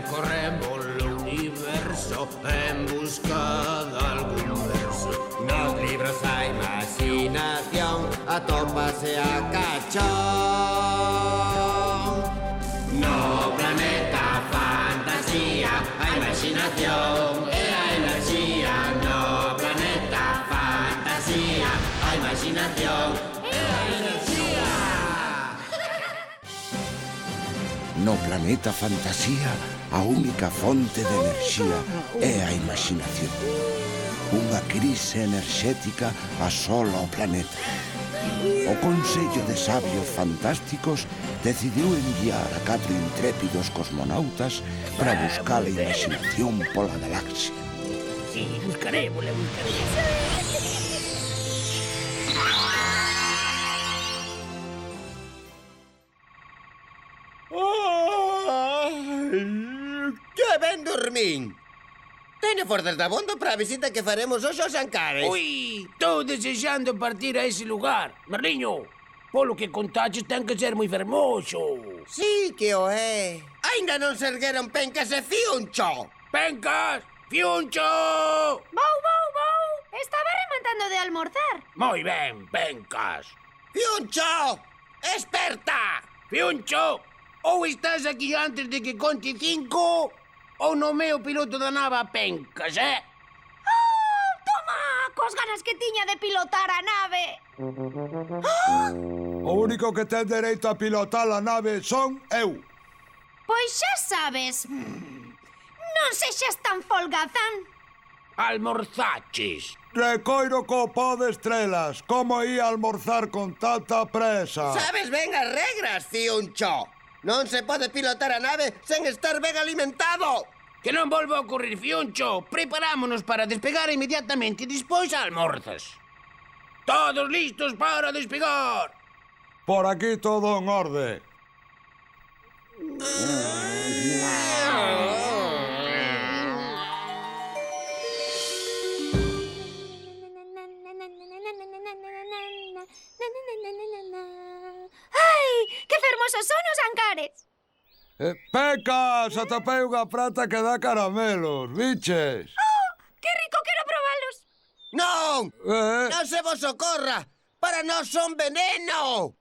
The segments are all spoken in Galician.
Percorremos o universo en busca de algún verso. Nos libros a imaginación atópase a cachón. No planeta fantasía, a imaginación e a enerxía. No planeta fantasía, a imaginación e a enerxía. No planeta fantasía, a única fonte de enerxía é a imaginación. Unha crise enerxética asola o planeta. O Consello de Sabios Fantásticos decidiu enviar a 4 intrépidos cosmonautas para buscar a imaginación pola galaxia. Sí, buscarémosla. Que ben dormín! Teño forzas dabondo para a visita que faremos hoxe aos Ancares. Ui, estou desexando partir a ese lugar. Merliño, polo que contaches ten que ser moi fermoso. Sí que o é. Ainda non se ergueron pencas e fiuncho. Pencas, fiuncho! Vou. Estaba rematando de almorzar. Moi ben, pencas. Fiuncho! Esperta! Fiuncho, ou estás aquí antes de que conte 5... ou no meu piloto da nava pencas, Toma, cos ganas que tiña de pilotar a nave. O único que ten dereito a pilotar a nave son eu. Pois xa sabes. Non sexas tan folgazán. Almorzaches. Recoiro co pó de estrelas. Como ia almorzar con tanta presa? Sabes ben as regras, fiuncho. Non se pode pilotar a nave sen estar ben alimentado. Que non volva a ocurrir, fiuncho. Preparámonos para despegar inmediatamente e despois almorzas. Todos listos para despegar. Por aquí todo en orde. Ai, que fermosos son os Ancares. Pecas, atopei unha prata que dá caramelos, biches. Que rico, quero probalos. Non! Non se vos socorra. Para nós son veneno.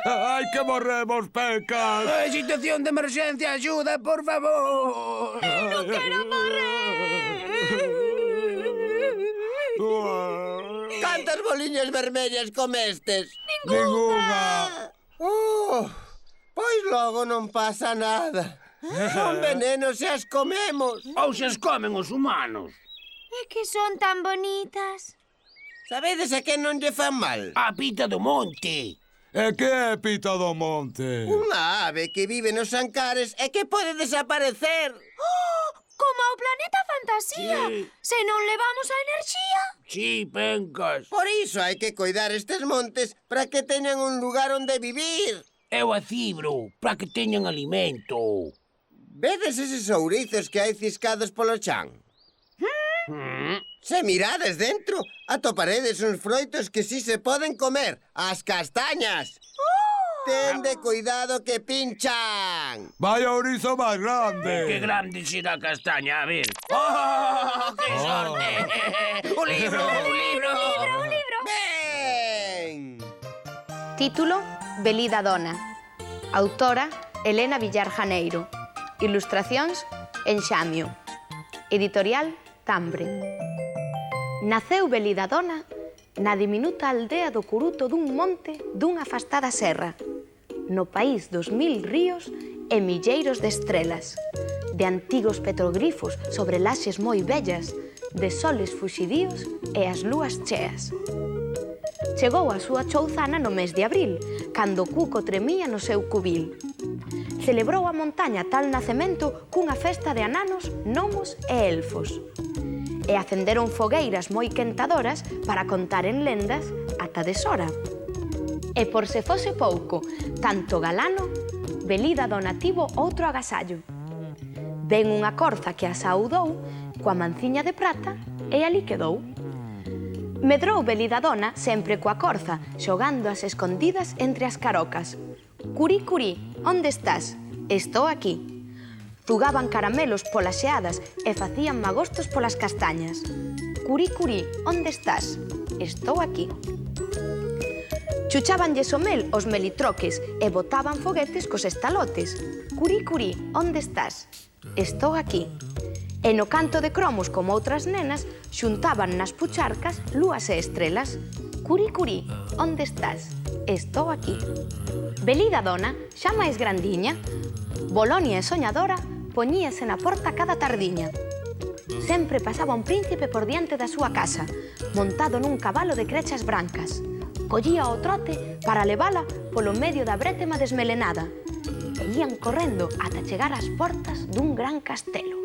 Ai, que morremos, Pecas. Situación de emerxencia, axuda, por favor. Non quero morrer. Cantas boliñas vermellas comestes? Ninguna. Pois logo non pasa nada. Son venenos e as comemos. Ou se as comen os humanos. É que son tan bonitas. Sabedes a que non lle fan mal? A pita do monte. E que é Pita do Monte? Unha ave que vive nos Ancares e que pode desaparecer. Como ao planeta fantasía. Sí. Se non levamos a enerxía. Sí, pencas. Por iso hai que coidar estes montes para que teñan un lugar onde vivir. Eu a cibro, para que teñan alimento. Vedes eses ourizos que hai ciscados polo chan? Se mirades dentro, atoparedes uns froitos que si se poden comer, as castañas. Tende cuidado que pinchan. Vai ourizo máis grande. Que grande será a castaña, a ver. ¡Oh, qué sorte! ¡Un libro, un libro! Un libro. Ben! Título: Belida Dona. Autora: Elena Villar Janeiro. Ilustracións: Enxamio. Editorial: Tambre. Naceu Belida Dona na diminuta aldea do Curuto dun monte dunha afastada serra, no país dos 1000 ríos e milleiros de estrelas, de antigos petroglifos sobre laxes moi vellas, de soles fuxidíos e as lúas cheas. Chegou a súa chouzana no mes de abril, cando o cuco tremía no seu cubil. Celebrou a montaña tal nacemento cunha festa de ananos, gnomos e elfos. E acenderon fogueiras moi quentadoras para contar en lendas ata deshora. E por se fose pouco, tanto galano, Belida Dona tivo outro agasallo. Ven unha corza que a saudou coa manciña de prata e ali quedou. Medrou Belida Dona sempre coa corza, xogando as escondidas entre as carocas. Curí, curí, onde estás? Estou aquí. Zugaban caramelos polas xeadas e facían magostos polas castañas. Curí, curí, onde estás? Estou aquí. Chuchábanlles o mel os melitroques e botaban foguetes cos estalotes. Curí, curí, onde estás? Estou aquí. E no canto de cromos, como outras nenas, xuntaban nas pucharcas lúas e estrelas. Curí, curí, onde estás? Estou aquí. Belida dona, xa máis grandiña, Bolonia e soñadora, poñíase na porta cada tardiña. Sempre pasaba un príncipe por diante da súa casa, montado nun cabalo de crechas brancas. Collía o trote para levala polo medio da brétema desmelenada. E ían correndo ata chegar ás portas dun gran castelo.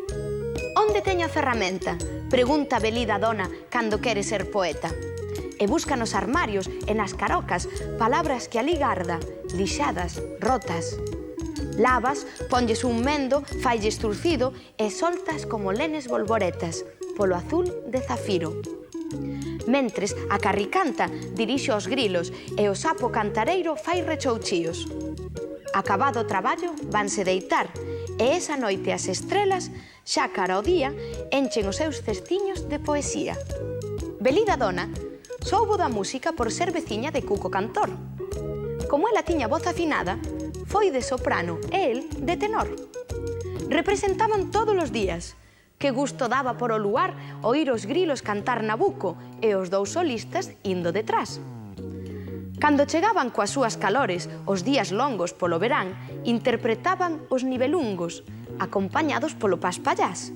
Onde teño a ferramenta? Pregunta Belida dona cando quere ser poeta. E busca nos armarios e nas carocas palabras que alí garda, lixadas, rotas. Lavas, ponlles un mendo, failles turcido e soltas como lenes volvoretas, polo azul de zafiro. Mentres, a carricanta dirixe os grilos e o sapo cantareiro fai rechouchíos. Acabado o traballo, vanse deitar, e esa noite as estrelas, xa cara ao día, enchen os seus cestiños de poesía. Belida dona soubo da música por ser veciña de Cuco Cantor. Como ela tiña voz afinada, foi de soprano e el de tenor. Representaban todos os días. Que gusto daba por o luar oír os grilos cantar Nabucco e os dous solistas indo detrás. Cando chegaban coas súas calores os días longos polo verán, interpretaban os nivelungos, acompañados polo paspallás.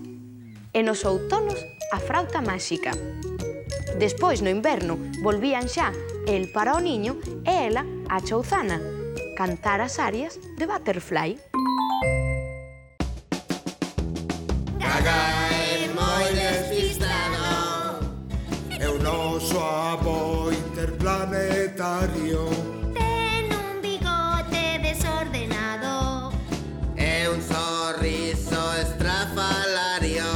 E nos outonos, a frauta máxica. Despois, no inverno, volvían xa el para o niño e ela a chouzana, cantar as arias de Butterfly. Gaga é moi despistado, É o noso avó interplanetario. Ten un bigote desordenado. é un sorriso estrafalario.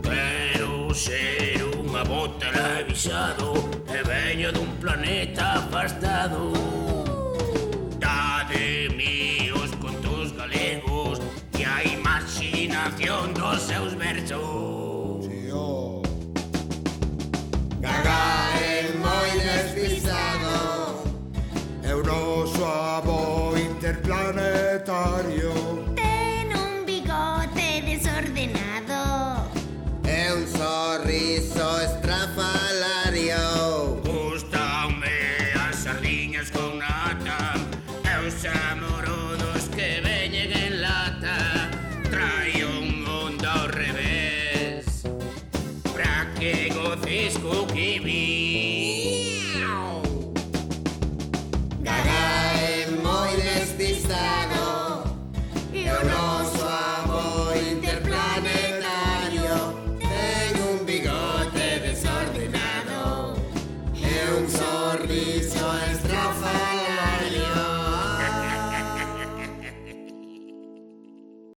Quero ser unha bota televisado e veño dun planeta afastado. Dade míos contos galegos e a imaginación dos seus versos. Gaga é moi despistado, É o noso avó interplanetario. Ten un bigote desordenado. é un sorriso estrafalario. Gústame as sardiñas con nata e os amorodos que veñen en lata. Traio un mundo ao revés pra que goces co que vi.